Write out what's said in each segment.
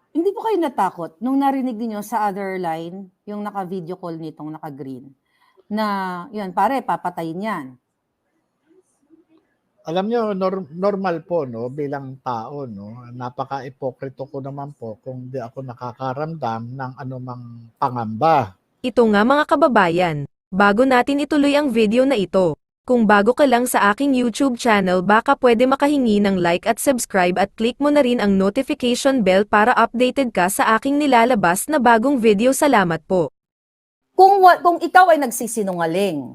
Hindi po kayo natakot nung narinig niyo sa other line, yung naka-video call nitong naka-green, na yun, pare, papatayin yan? Alam niyo, normal po, no, bilang tao, no, napaka-ipokrito ko naman po kung di ako nakakaramdam ng anumang pangamba. Ito nga mga kababayan, bago natin ituloy ang video na ito, kung bago ka lang sa aking YouTube channel baka pwede makahingi ng like at subscribe at click mo na rin ang notification bell para updated ka sa aking nilalabas na bagong video. Salamat po. Kung ikaw ay nagsisinungaling,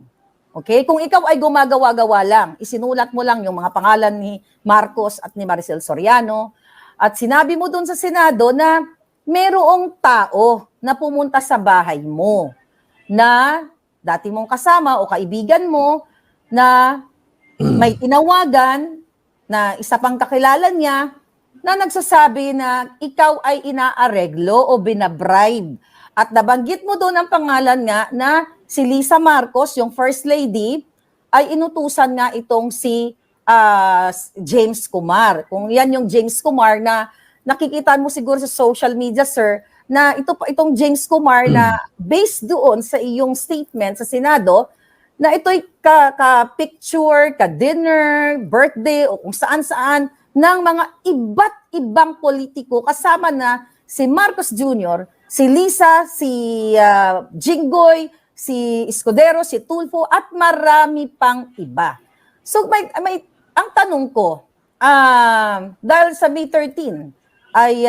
okay? Kung ikaw ay gumagawa-gawa lang, isinulat mo lang yung mga pangalan ni Marcos at ni Maricel Soriano, at sinabi mo dun sa Senado na merong tao na pumunta sa bahay mo na dati mong kasama o kaibigan mo na may tinawagan na isa pang kakilala niya na nagsasabi na ikaw ay inaareglo o binabribe. At nabanggit mo doon ang pangalan nga na si Lisa Marcos, yung First Lady, ay inutusan nga itong si James Kumar. Kung yan yung James Kumar na nakikita mo siguro sa social media, sir, na itong James Kumar na based doon sa iyong statement sa Senado, na ito'y ka-picture, ka-dinner, birthday, o kung saan-saan, ng mga iba't ibang politiko, kasama na si Marcos Jr., si Lisa, si Jinggoy, si Escudero, si Tulfo, at marami pang iba. So, ang tanong ko, dahil sa May 13, ay,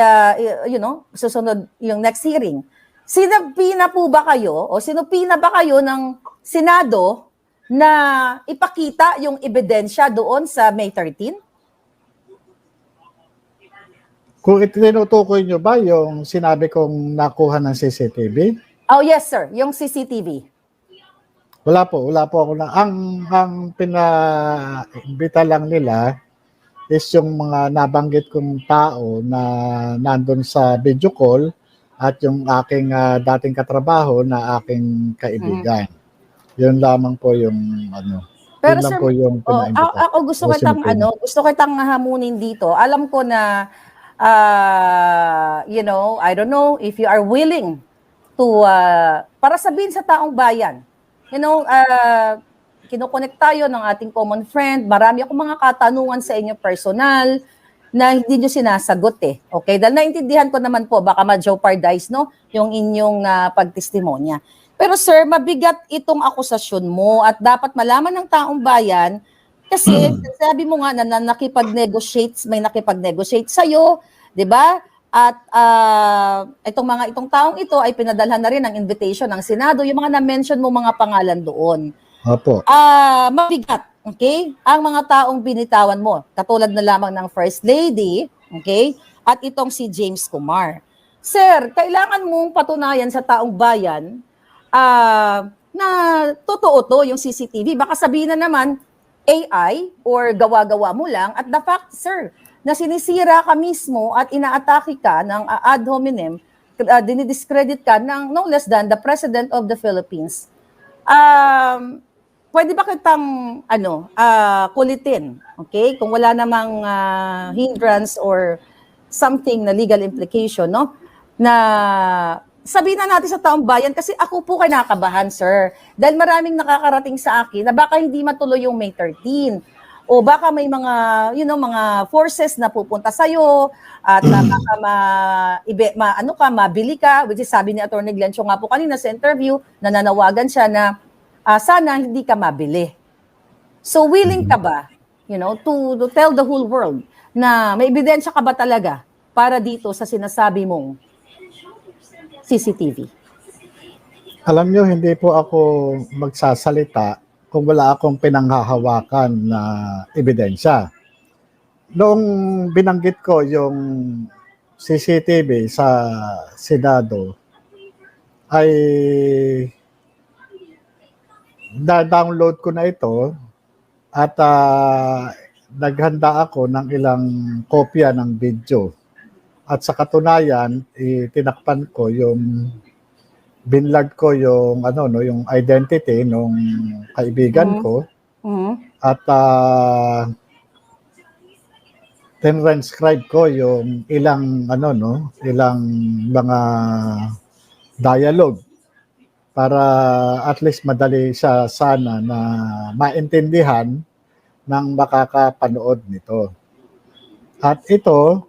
susunod yung next hearing, sinupina ba kayo ng Senado na ipakita yung ebidensya doon sa May 13? Kung itinutukoy nyo ba yung sinabi kong nakuha ng CCTV? Oh, yes, sir. Yung CCTV. Wala po ako na. Ang pinaimbita lang nila is yung mga nabanggit kong tao na nandun sa video call at yung aking dating katrabaho na aking kaibigan. Yun lamang po yung Pero yun sir, po yung pinaimbita. ako gusto kitang hamunin dito. Alam ko na I don't know if you are willing to para sabihin sa taong bayan. Kinokonek tayo ng ating common friend. Marami akong mga katanungan sa inyo personal na hindi nyo sinasagot eh. Okay? Dahil naintindihan ko naman po, baka ma-jeopardize, no? Yung inyong pagtestimonya. Pero sir, mabigat itong akusasyon mo at dapat malaman ng taong bayan kasi sabi mo nga na may nakipag-negotiate sa'yo, di ba? At itong taong ito ay pinadalhan na rin ng invitation ng Senado, yung mga na-mention mo mga pangalan doon. Opo. Mabigat, okay? Ang mga taong binitawan mo, katulad na lamang ng First Lady, okay? At itong si James Kumar. Sir, kailangan mong patunayan sa taong bayan na totoo to yung CCTV. Baka sabihin na naman, AI or gawa-gawa mo lang. At the fact, sir, na sinisira ka mismo at inaatake ka ng ad hominem, dinidiscredit ka ng no less than the President of the Philippines. Pwede ba kitang kulitin, okay? Kung wala namang hindrance or something na legal implication, no? Na sabihin na natin sa taong bayan, kasi ako po kinakabahan, sir. Dahil maraming nakakarating sa akin na baka hindi matuloy yung May 13. O baka may mga, mga forces na pupunta sa'yo at baka mabili ka, which is sabi ni Atty. Glencio nga po kanina sa interview, nananawagan siya na sana hindi ka mabili. So willing ka ba, to tell the whole world na may ebidensya ka ba talaga para dito sa sinasabi mong CCTV? Alam nyo, hindi po ako magsasalita kung wala akong pinanghahawakan na ebidensya. Noong binanggit ko yung CCTV sa Senado, ay download ko na ito at naghanda ako ng ilang kopya ng video. At sa katunayan, tinakpan ko binlog ko yung yung identity nung kaibigan ko. At tinranscribe ko yung ilang ilang mga dialogue para at least madali siya sana na maintindihan ng makakapanood nito. At ito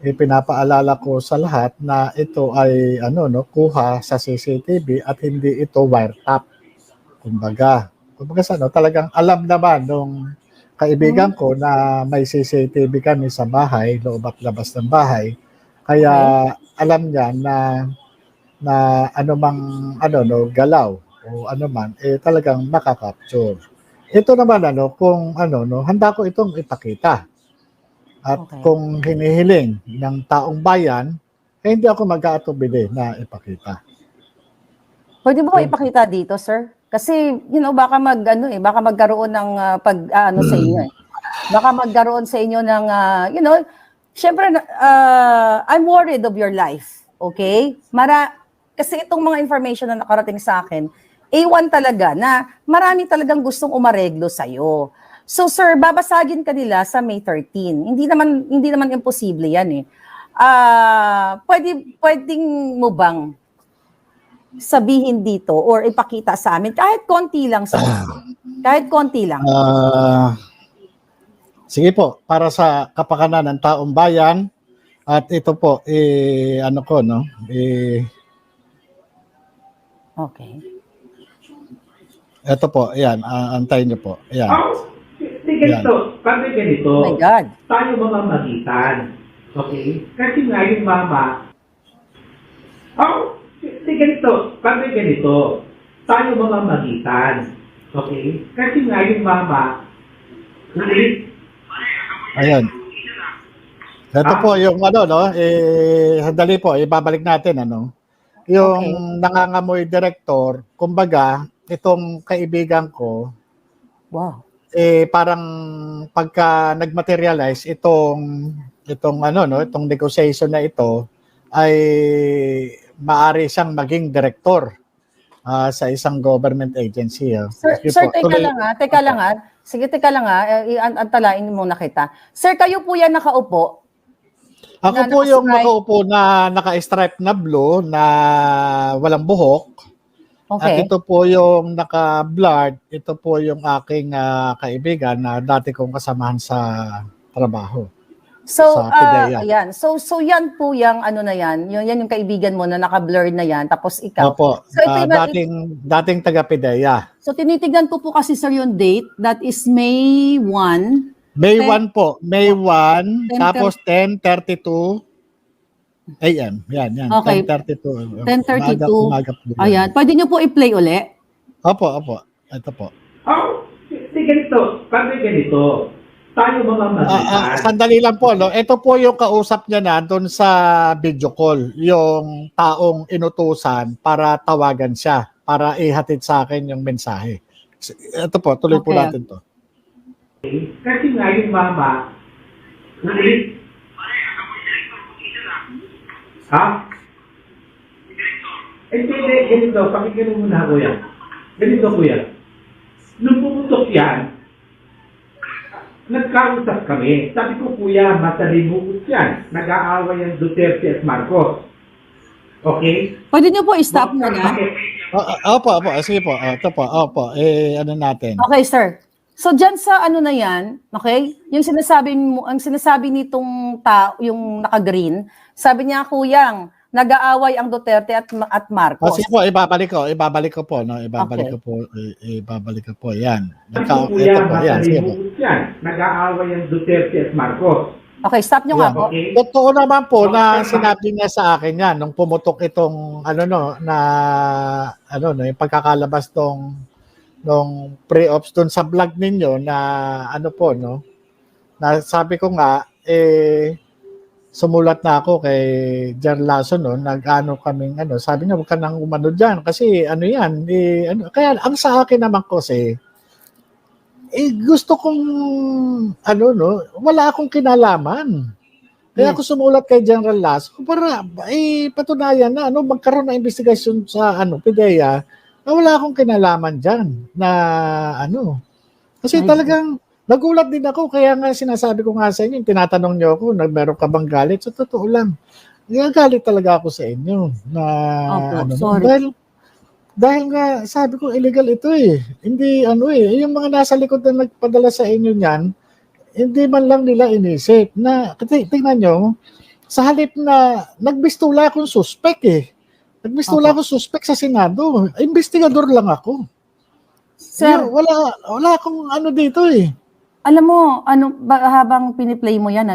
ipinapaalala ko sa lahat na ito ay kuha sa CCTV at hindi ito wiretap. Kumbaga sa talagang alam naman nung kaibigan ko na may CCTV kami sa bahay, loob at labas ng bahay. Kaya alam niya na anumang galaw o anuman talagang makaka-capture. Ito naman kung handa ko itong ipakita. At kung hinihiling ng taong bayan, hindi ako mag-aatubili na ipakita. Pwede mo ipakita dito, sir? Kasi, baka baka magkaroon ng sa inyo eh. Baka magkaroon sa inyo ng, syempre, I'm worried of your life. Okay? Kasi itong mga information na nakarating sa akin, A1 talaga na marami talagang gustong umareglo sa'yo. So, sir, babasagin ka nila sa May 13. Hindi naman imposible yan eh. Pwedeng mo bang sabihin dito or ipakita sa amin kahit konti lang kahit konti lang. Sige po, para sa kapakanan ng taong bayan at ito po Okay. Ito po, ayan, antayin niyo po. Ayan. Ganito, pag ganito, Oh my God. tayo mamamagitan. Okay? Kasi nga yung mama, ganito, pag ganito, tayo mamamagitan. Okay? Kasi nga yung mama, Ayan. Ito po yung sandali po, ibabalik natin yung nangangamoy director, kumbaga, itong kaibigan ko, Wow. parang pagka nagmaterialize itong negotiation na ito ay maari siyang maging director sa isang government agency. Sir, teka lang ha. Sige, teka lang ha. Antalain muna kita. Sir, kayo po yan nakaupo? Ako po yung nakaupo na naka-stripe na blue na walang buhok. Okay. At ito po yung naka-blurred. Ito po yung aking kaibigan na dati kong kasamahan sa trabaho. So, sa PIDEA. ayan. So yan po yung na yan. Yan yung kaibigan mo na naka-blurred na yan. Tapos ikaw. Opo, So, ito dating taga PIDEA. So, tinitignan ko po kasi, sir, yung date. That is May 1. May 1 po. May 1, tapos 10:32 AM. Yan. Okay. 10:32. 10:32. Umaga po yan. Ayan. Pwede nyo po i-play uli? Opo. Ito po. ganito, pag ganito, tayo mamamagitan. Sandali lang po. Ito po yung kausap niya na doon sa video call. Yung taong inutusan para tawagan siya. Para ihatid sa akin yung mensahe. Ito po. Tuloy po natin to. Kasi nga yung mama, hindi, ganito, pakinggan mo muna, kuya. Ganito, kuya. Nung pumutok yan, nagkausap kami. Sabi ko, kuya, masalimuot yan. Nag-aaway ang Duterte at Marcos. Okay? Pwede nyo po i-stop muna? Opo. Sige po. Ito po. Opo. Ano natin? Okay, sir. So, dyan sa na yan, okay, yung ang sinasabi nitong yung naka-green, sabi niya, kuyang, nag-aaway ang Duterte at Marcos. Sige po, ibabalik ko po, no? Ibabalik ko po. Yan. Ito po, yan. Sige po. Nag-aaway ang Duterte at Marcos. Okay, stop nyo nga po. Okay. Totoo naman po na sinabi niya sa akin yan nung pumutok itong yung pagkakalabas nung pre-ops doon sa vlog ninyo na na sabi ko nga sumulat na ako kay Jan Lasso kaming sabi niya wag ka nang umano diyan kasi yan kaya ang sa akin naman kasi gusto kong wala akong kinalaman. Kaya ako sumulat kay General Lasso para patunayan na magkaroon ng investigasyon sa PIDEA na wala akong kinalaman diyan na kasi talagang nagulat din ako, kaya nga sinasabi ko nga sa inyo, tinatanong niyo ako, meron ka bang galit? Sa totoo lang, galit talaga ako sa inyo na Opo, sorry. dahil nga sabi ko illegal ito eh. Hindi yung mga nasa likod na nagpadala sa inyo niyan, hindi man lang nila inisip na tingnan nyo, sa halip na nagbistula akong suspect eh. Nagbistula akong suspect sa Senado. Investigador lang ako. Sir, Wala akong dito eh. alam mo, habang piniplay mo yan,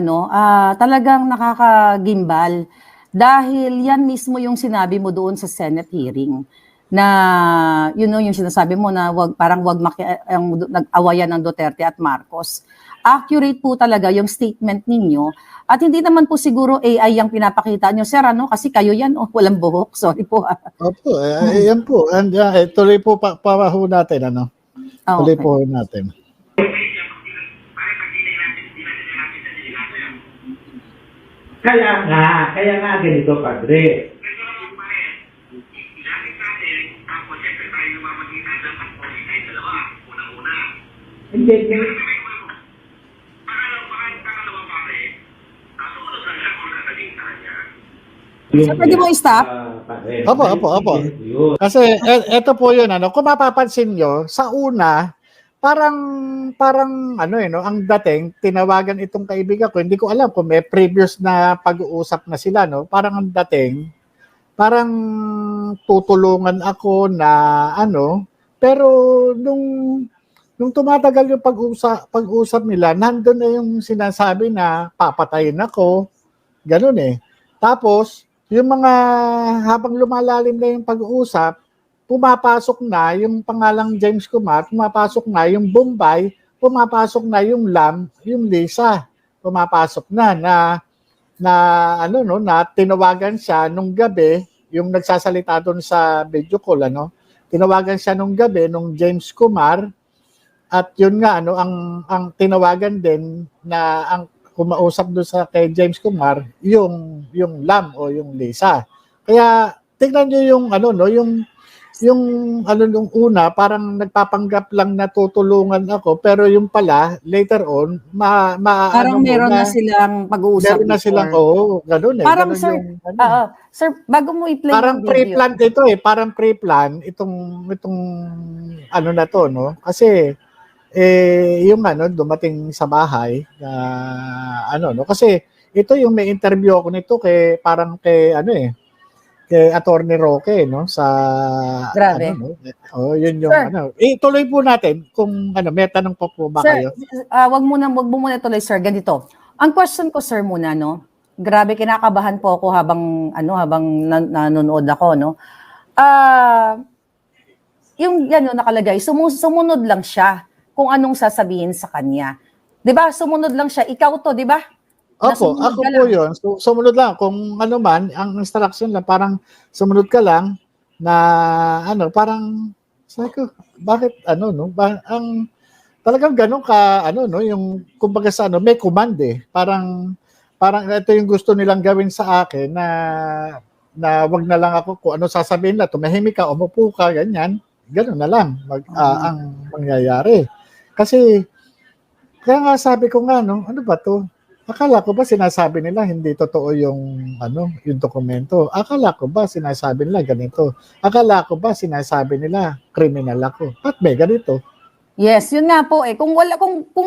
talagang nakakagimbal. Dahil yan mismo yung sinabi mo doon sa Senate hearing na, yung sinasabi mo na parang wag nag-awayan ng Duterte at Marcos. Accurate po talaga yung statement ninyo. At hindi naman po siguro AI yung pinapakita nyo, sir, kasi kayo yan, walang buhok. Sorry po. Opo, yan po. And, tuloy po pawaho natin, Tuloy Okay. po natin. Kaya nga ganito, Padre. Hindi. Sir, pwede mo i-stop? Opo. Kasi eto po 'yun kung mapapansin nyo, sa una parang ang dating tinawagan itong kaibigan ko, hindi ko alam kung may previous na pag-uusap na sila parang ang dating parang tutulungan ako na pero nung tumatagal yung pag-usap nila, nandun na yung sinasabi na papatayin ako, ganun eh. Tapos yung mga habang lumalalim na yung pag-uusap, pumapasok na yung pangalang James Kumar, pumapasok na yung Bombay, pumapasok na yung Lam, yung Lisa, pumapasok na tinawagan siya nung gabi, yung nagsasalita doon sa video call, tinawagan siya nung gabi nung James Kumar, at yun nga ang tinawagan din na ang kumausap doon sa kay James Kumar, yung Lam o yung Lisa. Kaya tingnan niyo yung nung una parang nagpapanggap lang na tutulungan ako, pero yung pala later on Parang meron na silang pag-uusap. meron na silang ganun eh. Parang ganun sir, yung, sir, bago mo i-play parang yung video. pre-plan ito eh, parang pre-plan itong na to kasi yung dumating sa bahay na kasi ito yung may interview ako nito kay kay Attorney Roque sa Grabe. yun yung Sir. tuloy po natin kung may tanong pa po ba Sir, kayo? wag mo muna tuloy, sir. Ganito. Ang question ko, sir, muna, grabe, kinakabahan po ako habang nanonood ako, yung nakalagay, sumunod lang siya kung anong sasabihin sa kanya. 'Di ba? Sumunod lang siya. Ikaw to, 'di ba? Opo, ako po yun. Sumunod lang. Kung man, ang instruction lang, parang sumunod ka lang na parang, sabi ko, bakit talagang ganun ka, yung, kumbaga sa may command eh. Parang ito yung gusto nilang gawin sa akin na wag na lang ako kung ano sasabihin na, tumahimik ka, umupo ka, ganyan. Ganun na lang ang mangyayari. Kasi, kaya nga sabi ko nga, ano ba to? Akala ko ba sinasabi nila hindi totoo yung yung dokumento? Akala ko ba sinasabi nila ganito? Akala ko ba sinasabi nila criminal ako? At may ganito. Yes, yun nga po eh. Kung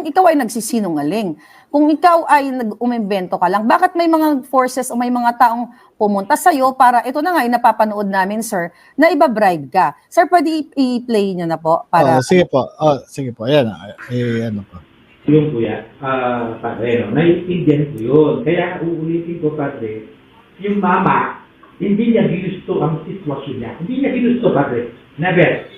ikaw ay nagsisinungaling, kung ikaw ay nag-umimbento ka lang, bakit may mga forces o may mga taong pumunta sa'yo para, ito na nga yung napapanood namin, sir, na iba-bribe ka. Sir, pwede i-play nyo na po para... Sige po. Sige po. Ayan. Po. Yung kuya, Padre, naiintindihan ko yun. Kaya uulitin ko, Padre, yung mama, hindi niya ginusto ang sitwasyon niya. Hindi niya ginusto, Padre. Never.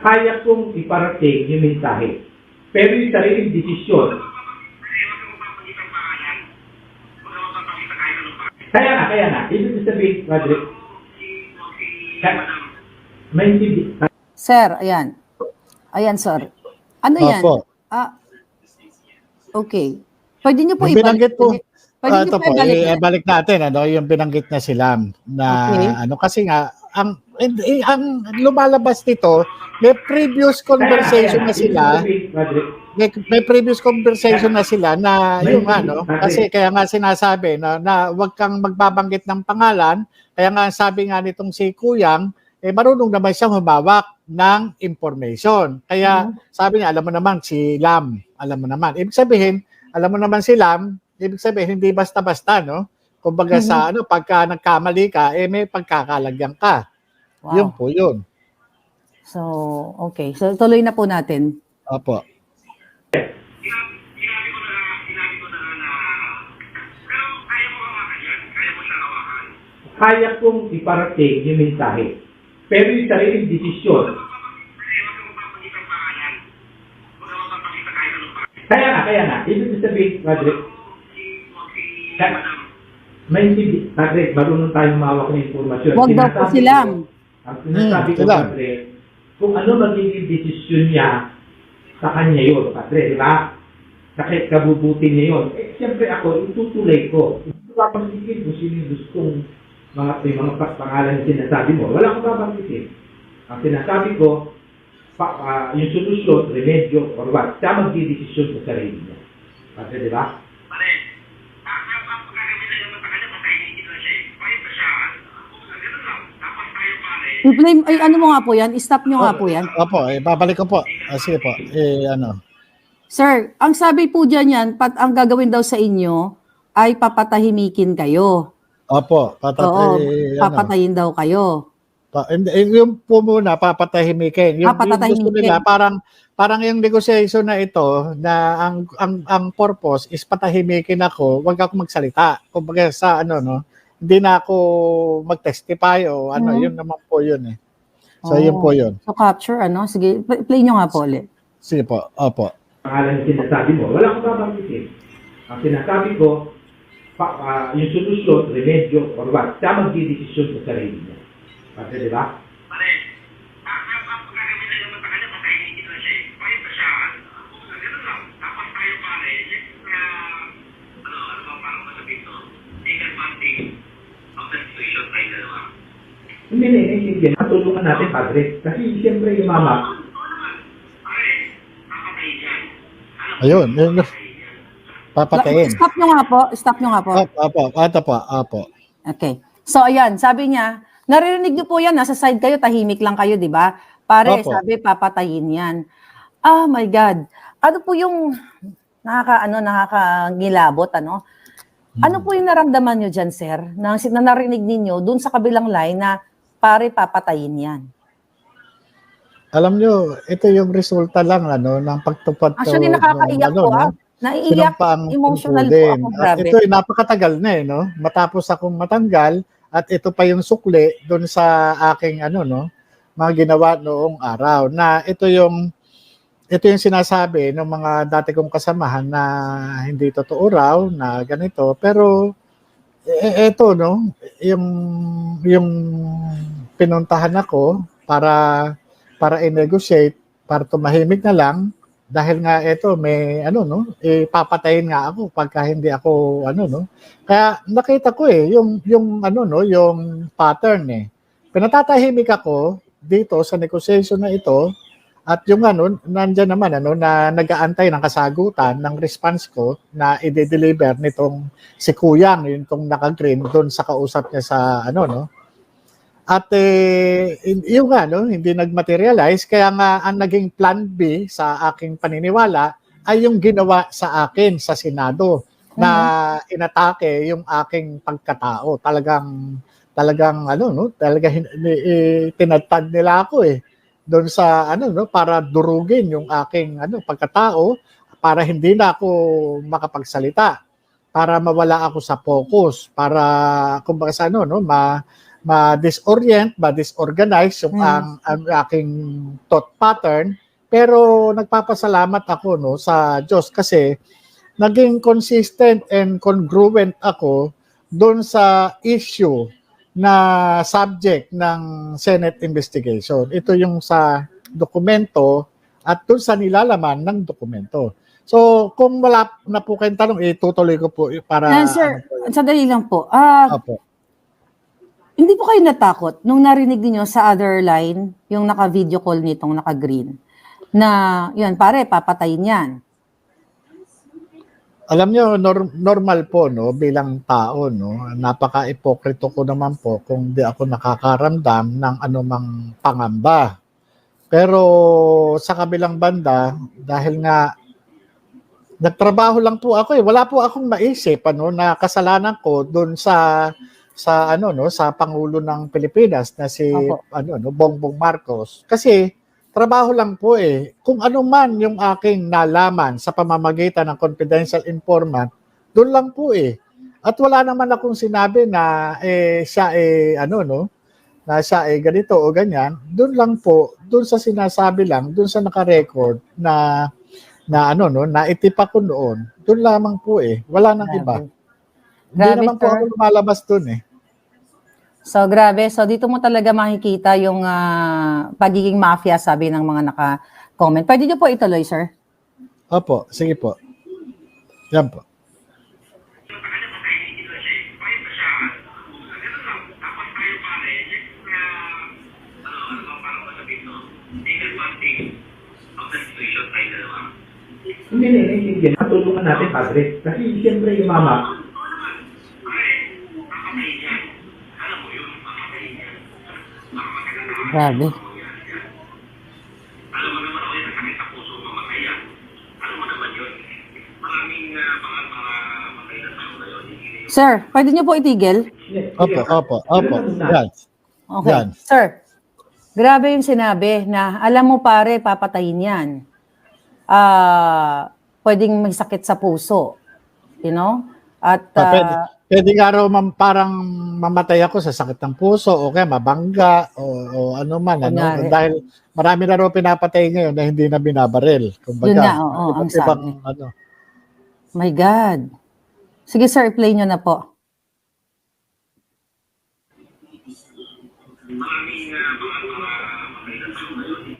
Kaya kong iparating yung mensahe. Pero yung sariling desisyon. Kaya nga. Ibig sabihin, Padre, may hindi. Sir, ayan. Ayan, sir. Ano yan? Opo. Okay. Pwede niyo po Yung binanggit po. Pwede niyo Ito po po, ibalik. balik natin, yung binanggit na sila na, Okay. kasi nga, ang lumalabas dito, may previous conversation na sila. May previous conversation na sila na yung kasi kaya nga sinasabi na wag kang magbabanggit ng pangalan, kaya nga sabi nga nitong si Kuyang, marunong naman siyang humawak ng information. Kaya sabi niya, alam mo naman si Lam, alam mo naman. Ibig sabihin, alam mo naman si Lam, ibig sabihin hindi basta-basta, no? Kumbaga sa pagka nagkamali ka, may pagkakalagyan ka. Wow. Yun po yun. So, okay. So, tuloy na po natin. Opo. Kaya kong iparating yung mensahe. Pero yung sariling desisyon. Kaya nga. Ibig sabihin, Patrick, Patrick, marunong tayong mawak ng informasyon. Huwag daw po silang. Ang sinasabi ko, Patrick, kung ano magiging desisyon niya, sa kanya yun, Patrick, di ba? Kasi kabubuti niya yun. Siyempre ako, itutulay ko. Ito papanggitin kung sino yung gustong mga pangalan na sinasabi mo. Wala akong babanggitin. Ang sinasabi ko, yung solusyon, remedyo, or what, siya magdidesisyon sa sarili niya. Kasi, di ba? I-play, ano mo nga po yan? I-stop nyo nga po yan. Opo, babalik ko po. Sige po. Sir, ang sabi po dyan yan, ang gagawin daw sa inyo ay papatahimikin kayo. Opo, papatayin daw kayo. Yung po muna, papatahimikin. Yung gusto nila, parang yung negotiation na ito, na ang purpose is patahimikin ako, wag ako magsalita. Kumbaga sa hindi na ako mag-testify o yun naman po yun eh. So yun po yun. So capture, sige, play nyo nga po ulit. Sige po, opo. Pangalan na sinasabi mo, wala akong babanggitin. Ang sinasabi ko, yung solusyon, remedyo, or what, siya magdidesisyon sa sarili niya. Kasi, di ba? Hindi. Tulungan natin, Padre. Kasi siyempre yung mama. Ayun. Papatayin. Stop nyo nga po. Opo. Okay. So, ayan, sabi niya, naririnig niyo po yan, nasa side kayo, tahimik lang kayo, di ba? Pare, Opo. sabi, papatayin yan. Oh my God. Ano po yung nakakangilabot, Ano po yung naramdaman nyo dyan, sir? Na narinig ninyo dun sa kabilang line na pare, papatayin yan. Alam nyo, ito yung resulta lang ng pagtupad. Actually, nakakaiyak po. Naiiyak, emotional po ako. At ito ay napakatagal na matapos akong matanggal at ito pa yung sukli doon sa aking mga ginawa noong araw na ito yung sinasabi ng mga dati kong kasamahan na hindi totoo raw na ganito, pero ito yung pinuntahan ako para i-negotiate, para tumahimik na lang dahil nga ito may papatayin nga ako pagka hindi ako Kaya nakita ko yung pattern Pinatatahimik ako dito sa negotiation na ito at yung nandiyan naman na nag-aantay ng kasagutan ng response ko na i-deliver nitong si Kuyang, yung naka-green doon sa kausap niya sa At yung hindi nag-materialize, kaya nga ang naging plan B sa aking paniniwala ay yung ginawa sa akin sa Senado na inatake yung aking pagkatao. Talagang tinatad nila ako doon sa para durugin yung aking pagkatao para hindi na ako makapagsalita, para mawala ako sa focus, para kumbaga sa ma-disorient, ma-disorganize yung ang aking thought pattern. Pero nagpapasalamat ako sa Diyos kasi naging consistent and congruent ako doon sa issue na subject ng Senate investigation. Ito yung sa dokumento at doon sa nilalaman ng dokumento. So, kung wala na po kayong tanong, itutuloy ko po para... sir, sandali lang po. Opo. Hindi po kayo natakot nung narinig niyo sa other line, yung naka-video call nitong naka-green, na, yun, pare, papatayin yan. Alam nyo, normal po, no, bilang tao, no, napaka-ipokrito ko naman po kung di ako nakakaramdam ng anumang pangamba. Pero sa kabilang banda, dahil nga nagtrabaho lang po ako wala po akong maisip na kasalanan ko doon sa sa Pangulo ng Pilipinas na si Opo. Bongbong Marcos. Kasi trabaho lang po Kung ano man yung aking nalaman sa pamamagitan ng confidential informant, doon lang po At wala naman akong sinabi na siya na siya ganito o ganyan. Doon lang po, doon sa sinasabi lang, doon sa naka-record na naitip ako noon. Doon lamang po Wala nang iba. Hindi Grabe, naman po sir. ako lumalabas doon So, grabe. So, dito mo talaga makikita yung pagiging mafia, sabi ng mga naka-comment. Pwede niyo po ituloy, sir? Opo, sige po. Yan po. Hindi naiintindihan. Patulungan natin, Padre. Kasi siyempre yung mama, Grabe. Alam mo naman ako yung sakit sa puso mamatay yan. Alam mo naman yun. Maraming mga matay na tao na yun. Sir, pwede niyo po itigil? Opo. Yan. Okay. Yan. Sir, grabe yung sinabi na, alam mo pare, papatayin yan. Pwedeng may sakit sa puso. You know? At, Pwede nga raw parang mamatay ako sa sakit ng puso o kaya mabangga o ano man. Kunyari. Dahil marami na raw pinapatay ngayon na hindi na binabaril. Kumbaga, Yun nga, oo, ang sabi. My God. Sige sir, i-play nyo na po. Maraming mga matay na tao na yun.